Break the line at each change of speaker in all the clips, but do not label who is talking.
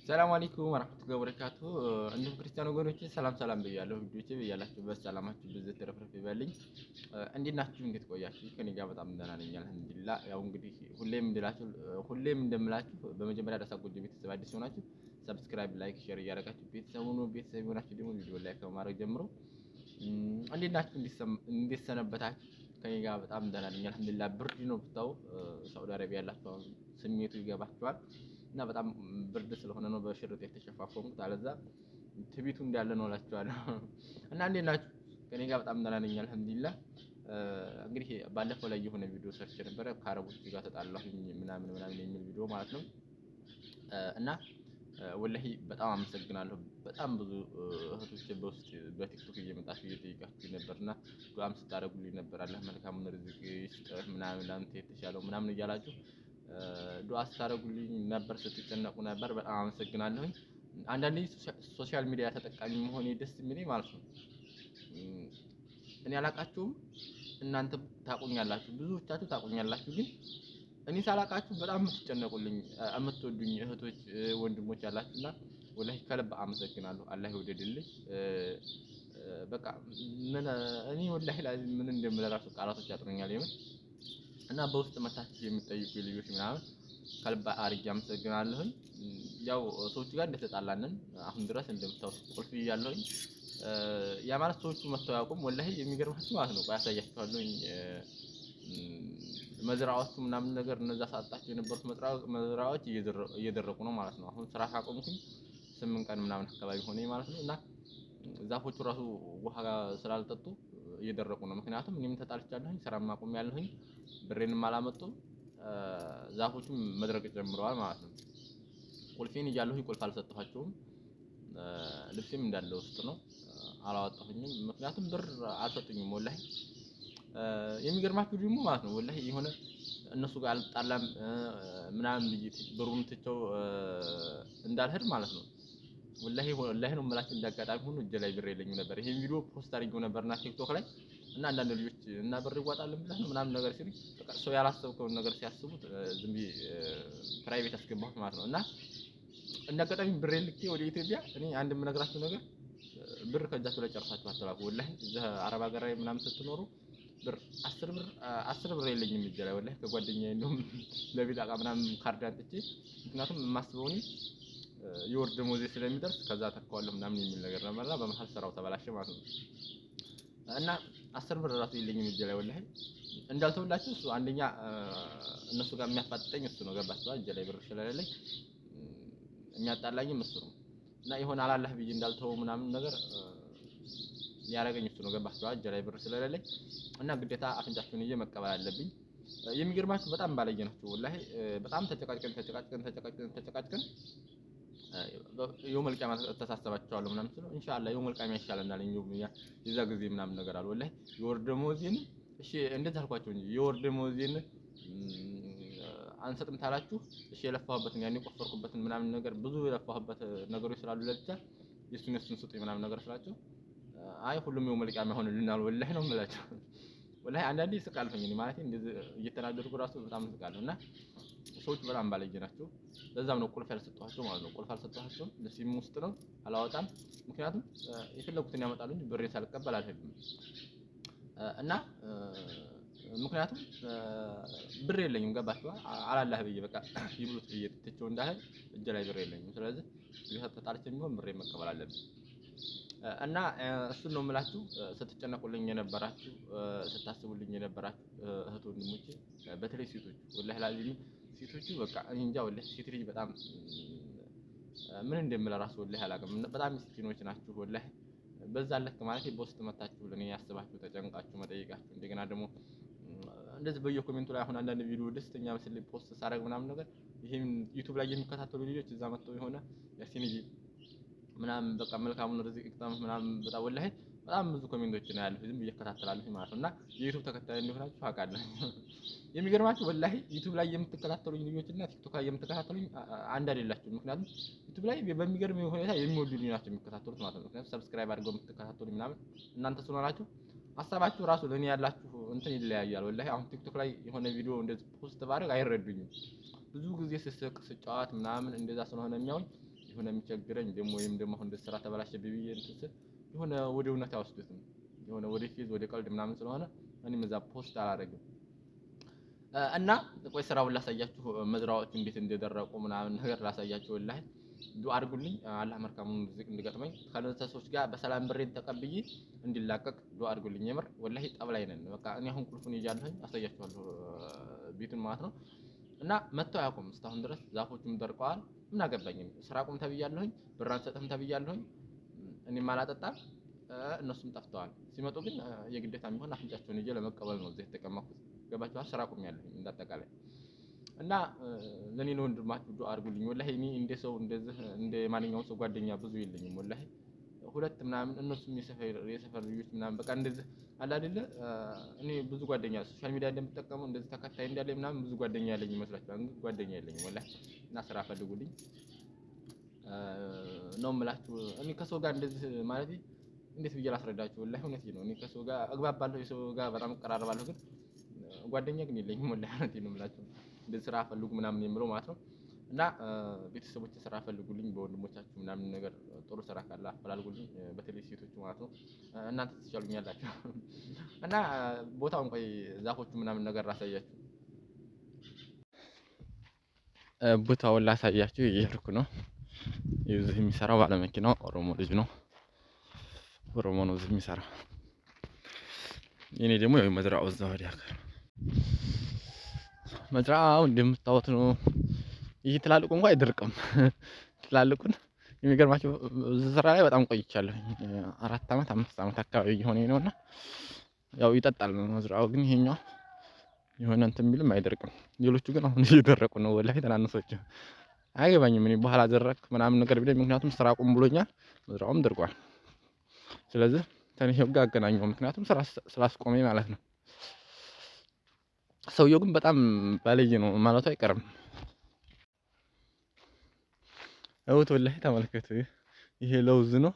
ሰላም አለይኩም ወራህመቱላሂ ወበረካቱ። እንዲሁም ክርስቲያን ወገኖቼ ሰላም ብያለሁ። ቪዲዮቼ ብያላችሁበት ሰላማችሁ ብዙ ተረፍረፍ ይበልኝ። እንዴት ናችሁ? እንዴት ቆያችሁ? ከኔ ጋር በጣም ደህና ነኝ አልሐምዱሊላህ። ያው እንግዲህ ሁሌም እንደምላችሁ በመጀመሪያ ዳሳ ጎጆ ቤተሰብ አዲስ ሆናችሁ ሰብስክራይብ፣ ላይክ፣ ሼር እያደረጋችሁ ቤተሰብ ሁኑ። ቤተሰብ ሆናችሁ ደግሞ ቪዲዮ ላይክ በማድረግ ጀምሮ እንዴት ናችሁ? እንዴት ሰነበታችሁ? ከኔ ጋር በጣም ደህና ነኝ አልሐምዱሊላህ። ብርድ ነው ብታው ሳውዲ አረቢያ ያላችሁ አሁን ስሜቱ ይገባችኋል። እና በጣም ብርድ ስለሆነ ነው በሽርጥ የተሸፋፈንኩት። አለዛ ትቢቱ እንዳለ ነው እላችኋለሁ። እና እንዴት ናችሁ? ከኔ ጋር በጣም ደህና ነኝ አልሐምዱሊላህ። እንግዲህ ባለፈው ላይ የሆነ ቪዲዮ ሰርች ነበረ ከአረቦች ጋር ተጣላሁኝ ምናምን የሚል ቪዲዮ ማለት ነው። እና ወላሂ በጣም አመሰግናለሁ። በጣም ብዙ እህቶች በውስጥ በቲክቶክ እየመጣችሁ እየጠየቃችሁ ነበርና ዱዓም ስታደርጉልኝ ነበር። አላህ መልካሙን ርዝቅ ይስጥህ ምናምን አንተ የተሻለው ምናምን እያላችሁ ዱዓ ስታደርጉልኝ ነበር፣ ስትጨነቁ ነበር። በጣም አመሰግናለሁኝ። አንዳንዴ ሶሻል ሚዲያ ተጠቃሚ መሆኔ ደስ የሚለኝ ማለት ነው። እኔ አላቃችሁም፣ እናንተ ታቁኛላችሁ፣ ብዙዎቻችሁ ታቁኛላችሁ። ግን እኔ ሳላቃችሁ በጣም የምትጨነቁልኝ የምትወዱኝ እህቶች ወንድሞች አላችሁና ወላሂ ከልብ አመሰግናለሁ። አላህ ይወደድልኝ። በቃ እኔ ወላሂ ምን እንደምል እራሱ ቃላቶች ያጥሩኛል የምን እና በውስጥ መታችሁ የምትጠይቁ ልጆች ምናምን ከልብ አድርጌ አመሰግናለሁኝ። ያው ሰዎች ጋር እንደተጣላንን አሁን ድረስ እንደምታውቁት ቁልፍ ይያለሁኝ። ያ ማለት ሰዎቹ መተው ያውቁም። ወላሂ የሚገርማችሁ ማለት ነው። ያሳያችኋለሁኝ መዝራዎቹ ምናምን ነገር እነዛ ሳጣቸው የነበሩት መዝራዎች እየደረቁ ነው ማለት ነው። አሁን ስራ ካቆምኩኝ 8 ቀን ምናምን አካባቢ ሆነኝ ማለት ነው። እና ዛፎቹ ራሱ ውሃ ስላልጠጡ እየደረቁ ነው። ምክንያቱም እኔም ተጣልቻለሁኝ፣ ስራም አቁሜያለሁኝ፣ ብሬንም አላመጡም፣ ዛፎቹም መድረቅ ጀምረዋል ማለት ነው። ቁልፌን እያለሁኝ ቁልፍ አልሰጠኋቸውም። ልብሴም እንዳለ ውስጥ ነው፣ አላወጣሁኝም። ምክንያቱም ብር አልሰጡኝም። ወላሂ የሚገርማችሁ ደግሞ ማለት ነው ወላሂ የሆነ እነሱ ጋር አልጣላም ምናምን ብዬ ብሩን ትቼው እንዳልሄድ ማለት ነው። ወላሂ ነው የምላችሁ። እንዳጋጣሚ ሆኖ እጄ ላይ ብር የለኝም ነበር። ይሄን ቪዲዮ ፖስት አድርጌው ነበርና ቲክቶክ ላይ እና አንዳንድ ልጆች እና ብር ይዋጣልን ብለህ ነው ምናምን ነገር ሲሉኝ በቃ ሰው ያላሰብከውን ነገር ሲያስቡት ዝም ብዬ ፕራይቬት አስገባሁት ማለት ነው። እና እንዳጋጣሚ ብሬን ልኬ ወደ ኢትዮጵያ እኔ አንድ የምነግራችሁ ነገር ብር ከእጃችሁ ላይ ጨርሳችሁ አትላኩ። ወላሂ እዚህ አረብ ሀገር ላይ ምናምን ስትኖሩ ብር 10 ብር የለኝም እጄ ላይ ወላሂ። ከጓደኛዬ እንደውም ለቤት ዕቃ ምናምን ካርድ አንጥቼ ምክንያቱም የማስበው እኔ የወር ደሞዜ ስለሚደርስ ከዛ ተካዋለሁ ምናምን የሚል ነገር ነበርና በመሀል ስራው ተበላሸ ማለት ነው። እና 10 ብር ራሱ የለኝም እጄ ላይ ወላሂ። እንዳልተውላችሁ እሱ አንደኛ እነሱ ጋር የሚያፋጥጠኝ እሱ ነው። ገባችኋል? እጄ ላይ ብር ስለሌለኝ የሚያጣላኝም እሱ ነው። እና ይሆን አላህ ብዬ እንዳልተው ምናምን ነገር ያረገኝ እሱ ነው። ገባችኋል? እጄ ላይ ብር ስለሌለኝ እና ግዴታ አፍንጫችሁን ይዤ መቀበል አለብኝ። የሚገርማችሁ በጣም ባለየ ናቸው ወላሂ። በጣም ተጨቃጭቀን የውመል ቂያማ ተሳሰባቸዋለሁ ምናምን ስለው ኢንሻአላህ የውመል ቂያማ ይሻለናል የዛ ጊዜ ምናምን ነገር አለ ወላሂ። የወር ደመወዜን እሺ እንደዛ አልኳቸው እንጂ የወር ደመወዜን አንሰጥም ታላችሁ እሺ የለፋሁበትን ያኔ ቆፈርኩበትን ምናምን ነገር ብዙ የለፋሁበት ነገሮች ስላሉ ለብቻ የሱን ስጡኝ ምናምን ነገር ስላቸው አይ ሁሉም የውመል ቂያማ ይሆንልናል ወላሂ ነው የምላቸው። ወላሂ አንዳንዴ እስቃለሁኝ እኔ ማለት እንደዚህ እየተናገርኩ ራሱ በጣም እስቃለሁ። እና ሰዎች በጣም ባለየ ናቸው። ለዛም ነው ቁልፍ ያልሰጠኋቸው ማለት ነው። ቁልፍ አልሰጠኋቸውም። ለሲም ውስጥ ነው አላወጣም። ምክንያቱም የፈለጉትን ያመጣሉ እንጂ ብሬ ሳልቀበል አልሄድም። እና ምክንያቱም ብር የለኝም። ገባችኋ? አላህ ብዬ በቃ ይብሉት ብዬ ትቼው እንዳልሄድ እጄ ላይ ብር የለኝም። ስለዚህ ተጣልቼም ቢሆን ብሬ መቀበል አለብኝ። እና እሱን ነው የምላችሁ። ስትጨነቁልኝ የነበራችሁ ስታስቡልኝ የነበራችሁ እህት ወንድሞቼ፣ በተለይ ሴቶች ወላሂ ላዚም ሴቶቹ በቃ እኔ እንጃ ወላሂ ሴት ልጅ በጣም ምን እንደምል እራሱ ወላሂ አላውቅም። በጣም ምስኪኖች ናችሁ ወላሂ። በዛ ልክ ማለት በውስጥ መታችሁ ለኔ ያስባችሁ ተጨንቃችሁ መጠየቃችሁ እንደገና ደግሞ እንደዚህ በየኮሜንቱ ላይ አሁን አንዳንድ ቪዲዮ ደስተኛ መስል ፖስት ሳደርግ ምናምን ነገር ይሄን ዩቲዩብ ላይ የሚከታተሉ ልጆች እዛ መጥተው የሆነ ያሲንጂ ምናምን በቃ መልካሙን ርዝቅ ይቅጠም ምናምን በጣም ወላሂ በጣም ብዙ ኮሜንቶች ነው ያሉት። ዝም ብዬ እከታተላለሁ ማለት ነው። እና የዩቲዩብ ተከታይ እንደሆናችሁ አውቃለሁ። የሚገርማችሁ ወላሂ ዩቲዩብ ላይ የምትከታተሉኝ ልጆች እና ቲክቶክ ላይ የምትከታተሉኝ አንድ አይደላችሁም። ምክንያቱም ዩቲዩብ ላይ በሚገርም ሁኔታ የሚወዱኝ ናቸው የሚከታተሉት ማለት ነው። ምክንያቱም ሰብስክራይብ አድርገው የምትከታተሉኝ ምናምን እናንተ ስለሆናችሁ ሀሳባችሁ ራሱ ለኔ ያላችሁ እንትን ይለያያል ወላሂ። አሁን ቲክቶክ ላይ የሆነ ቪዲዮ እንደዚህ ፖስት ባደርግ አይረዱኝም። ብዙ ጊዜ ስስቅ ስጫወት ምናምን እንደዛ ስለሆነ የሚያውኝ የሆነ የሚቸግረኝ ደግሞ ወይም ደግሞ አሁን ስራ ተበላሸብኝ ብዬ እንትን ስል የሆነ ወደ እውነት አይወስዱትም። የሆነ ወደ ፌዝ ወደ ቀልድ ምናምን ስለሆነ እኔም እዛ ፖስት አላደርግም። እና ቆይ ስራውን ላሳያችሁ፣ መዝራዎቹ እንዴት እንደደረቁ ምናምን ነገር ላሳያችሁ። ወላሂ ዱአ አድርጉልኝ፣ አላህ መልካሙን ርዝቅ እንዲገጥመኝ ከነዛ ሰዎች ጋር በሰላም ብሬን ተቀብዬ እንዲላቀቅ ዱአ አድርጉልኝ። የምር ወላሂ ጠብ ላይ ነን። በቃ እኔ አሁን ቁልፉን ይዣለሁኝ፣ አሳያችኋለሁ ቤቱን ማለት ነው። እና መጥተው አያውቁም እስካሁን ድረስ። ዛፎቹም ደርቀዋል። ምን አገባኝም። ስራ ቁም ተብያለሁኝ፣ ብር አንሰጥም ተብያለሁኝ። እኔም አላጠጣም፣ እነሱም ጠፍተዋል። ሲመጡ ግን የግዴታ የሚሆን አፍንጫቸውን ይዤ ለመቀበል ነው እዚህ የተቀመጥኩት። ገባችኋል? ስራ ቁም ያለሁኝ እንዳጠቃላይ እና ለኔ ነው ወንድማችሁ ዱአ አድርጉልኝ። ወላሂ እኔ እንደ ሰው እንደዚህ እንደ ማንኛውም ሰው ጓደኛ ብዙ የለኝም። ወላሂ ሁለት ምናምን እነሱም የሰፈር ልጆች ምናምን በቃ እንደዚህ አለ አይደለ። እኔ ብዙ ጓደኛ ሶሻል ሚዲያ እንደምጠቀመው እንደዚህ ተከታይ እንዳለ ምናምን ብዙ ጓደኛ ያለኝ ይመስላችኋል? እንግዲህ ጓደኛ የለኝም ወላሂ። እና ስራ ፈልጉልኝ ነው የምላችሁ። እኔ ከሰው ጋር እንደዚህ ማለት እንዴት ብዬ ላስረዳችሁ? ወላሂ እውነቴን ነው። እኔ ከሰው ጋር እግባባለሁ፣ የሰው ጋር በጣም እቀራረባለሁ፣ ግን ጓደኛ ግን የለኝም። ወላሂ እውነቴን ነው የምላችሁ። እንደዚህ ስራ ፈልጉ ምናምን የምለው ማለት ነው። እና ቤተሰቦች ስራ ፈልጉልኝ፣ በወንድሞቻችሁ ምናምን ነገር ጥሩ ስራ ካለ አፈላልጉልኝ፣ በተለይ ሴቶቹ ማለት ነው። እናንተ ትቻሉኛላችሁ። እና ቦታውን ቆይ ዛፎቹ ምናምን ነገር ላሳያችሁ፣ ቦታውን ላሳያችሁ እየሄድኩ ነው። እዚህ የሚሰራው ባለመኪናው ኦሮሞ ልጅ ነው። ኦሮሞ ነው እዚህ የሚሰራው። የኔ ደግሞ ያው መዝራው እዛ ወዲያ ጋር መዝራው እንደምታዩት ነው። ይሄ ትላልቁ እንኳን አይደርቅም። ትላልቁን የሚገርማችሁ እዚህ ስራ ላይ በጣም ቆይቻለሁ። 4 አመት 5 አመት አካባቢ የሆነኝ ነውና ያው ይጠጣል መዝራው። ግን ይሄኛው የሆነ እንትን ቢልም አይደርቅም። ሌሎቹ ግን አሁን እየደረቁ ነው። ወላሂ ትናንሾቹ አይገባኝም። እኔ በኋላ ደረቅ ምናምን ነገር ቢለኝ፣ ምክንያቱም ስራ ቁም ብሎኛል፣ መዝራውም ደርቋል። ስለዚህ ተነሽው ጋር አገናኘው፣ ምክንያቱም ስራ ስላስቆመኝ ማለት ነው። ሰውየው ግን በጣም ባለየ ነው ማለቱ አይቀርም። እውት ወላሂ ተመልከቱ። ይሄ ለውዝ ነው።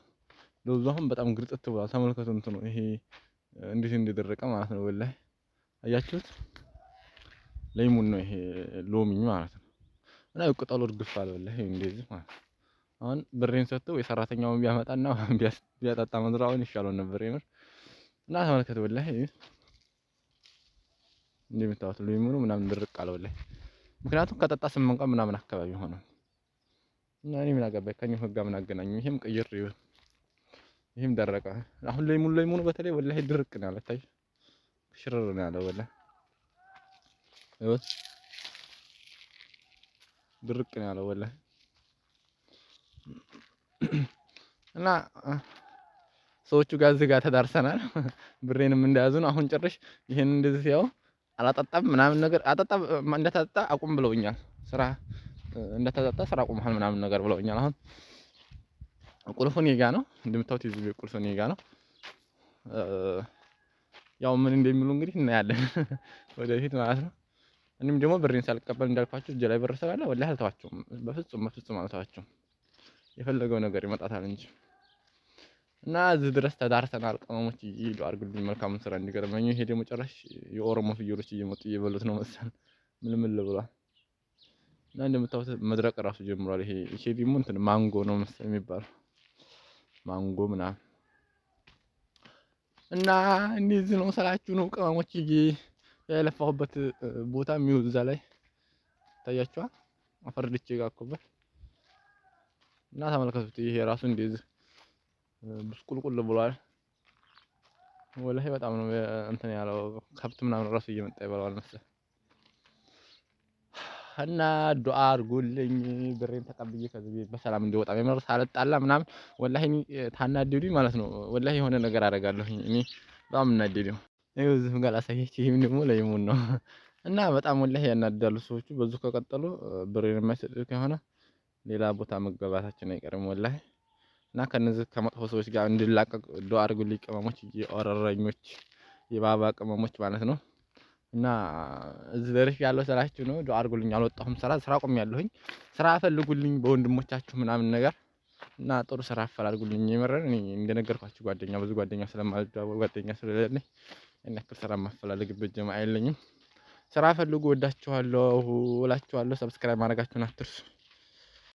ለውዝ አሁን በጣም ግርጥት ብሏል። ተመልከቱ እንትኑ ይሄ እንዴት እንደደረቀ ማለት ነው። ወላሂ አያችሁት? ለይሙን ነው ይሄ ሎሚ ማለት ነው። እና ቅጠሉ እርግፍ አለ ወላሂ እንደዚህ ማለት ነው። አሁን ብሬን ሰጥተው የሰራተኛውን ቢያመጣና ቢያጠጣ መዝራውን ይሻለው ነበር የምር። እና ተመልከቱ ወላሂ እንደምታዩት ሎሚኑ ምናምን ድርቅ አለ ወላሂ። ምክንያቱም ከጠጣ 8 ቀን ምናምን አካባቢ ሆነ። እና እኔ ምን አገባኝ ከእኔ ህግ ጋር ምን አገናኘው? ይሄም ቅይር ይሁን ይሄም ደረቀ። አሁን ሎሚኑ በተለይ ወላሂ ድርቅ ነው ያለ። ታይ ሽርር ነው ያለው ወላሂ። ድርቅ ነው ያለው ወላሂ። እና ሰዎቹ ጋር እዚህ ጋር ተዳርሰናል። ብሬንም እንደያዙ ነው። አሁን ጭራሽ ይሄን እንደዚህ ያው አላጠጣም ምናምን ነገር አጠጣ እንደተጠጣ አቁም ብለውኛል። ስራ እንደተጠጣ ስራ አቁመሃል ምናምን ነገር ብለውኛል። አሁን ቁልፉ እኔ ጋ ነው እንደምታዩት፣ የዚህ ቤት ቁልፍ እኔ ጋ ነው። ያው ምን እንደሚሉ እንግዲህ እናያለን ወደፊት ማለት ነው። እኔም ደግሞ ብሬን ሳልቀበል እንዳልኳችሁ እጄ ላይ ብር ስላለ ወላሂ አልተዋቸውም። በፍጹም አልተዋቸውም። የፈለገው ነገር ይመጣታል እንጂ። እና እዚህ ድረስ ተዳርሰናል። ቅመሞች ይሄዱ አድርጉልኝ መልካሙን ስራ እንዲገርመኝ። ይሄ ደግሞ ጭራሽ የኦሮሞ ፍየሎች እየመጡ እየበሉት ነው መሰል ምልምል ብሏል። እና እንደምታዩት መድረቅ እራሱ ጀምሯል። ይሄ ደግሞ እንትን ማንጎ ነው መሰል የሚባለው ማንጎ ምናምን። እና እንደዚህ ነው ስላችሁ ነው ቅመሞች። የለፋሁበት ቦታ የሚውል እዛ ላይ ታያችኋል። አፈርድቼ ጋኮበት እና ተመልከቱት። ይሄ ራሱ እንደዚህ ብስቁልቁል ብሏል። ወላሂ በጣም ነው እንትን ያለው። ከብት ምናምን ራሱ እየመጣ ይበላዋል መሰል። እና ዱአ አድርጉልኝ ብሬን ተቀብዬ ከዚህ ቤት በሰላም እንዲወጣ የምር ሳልጣላ ምናምን ወላሂ ታናደዱኝ ማለት ነው። ወላሂ የሆነ ነገር አደርጋለሁኝ እኔ በጣም እናደደው። ይኸው እዚህም ጋር ላሳያችሁ። ይሄም ደግሞ ለይሙን ነው። እና በጣም ወላሂ ያናዳሉ ሰዎቹ። በዙ ከቀጠሉ ብሬን የማይሰጥ ከሆነ ሌላ ቦታ መገባታችን አይቀርም ወላሂ። እና ከነዚህ ከመጥፎ ሰዎች ጋር እንድላቀቅ ዱአ አድርጉልኝ ቅመሞች፣ የኦረረኞች የባባ ቅመሞች ማለት ነው። እና እዚህ ደርሼ ያለው ስራችሁ ነው። ዱአ አድርጉልኝ። አልወጣሁም፣ ስራ ቆሜያለሁኝ። ስራ ፈልጉልኝ በወንድሞቻችሁ ምናምን ነገር እና ጥሩ ስራ አፈላልጉልኝ። የመረን እኔ እንደነገርኳችሁ ብዙ ጓደኛ ስለማልደዋወል ጓደኛ ስለሌለኝ ያን ያክል ስራ ማፈላለግበት ጀማ የለኝም። ስራ ፈልጉ። ወዳችኋለሁ እላችኋለሁ። ሰብስክራይብ ማድረጋችሁን አትርሱ።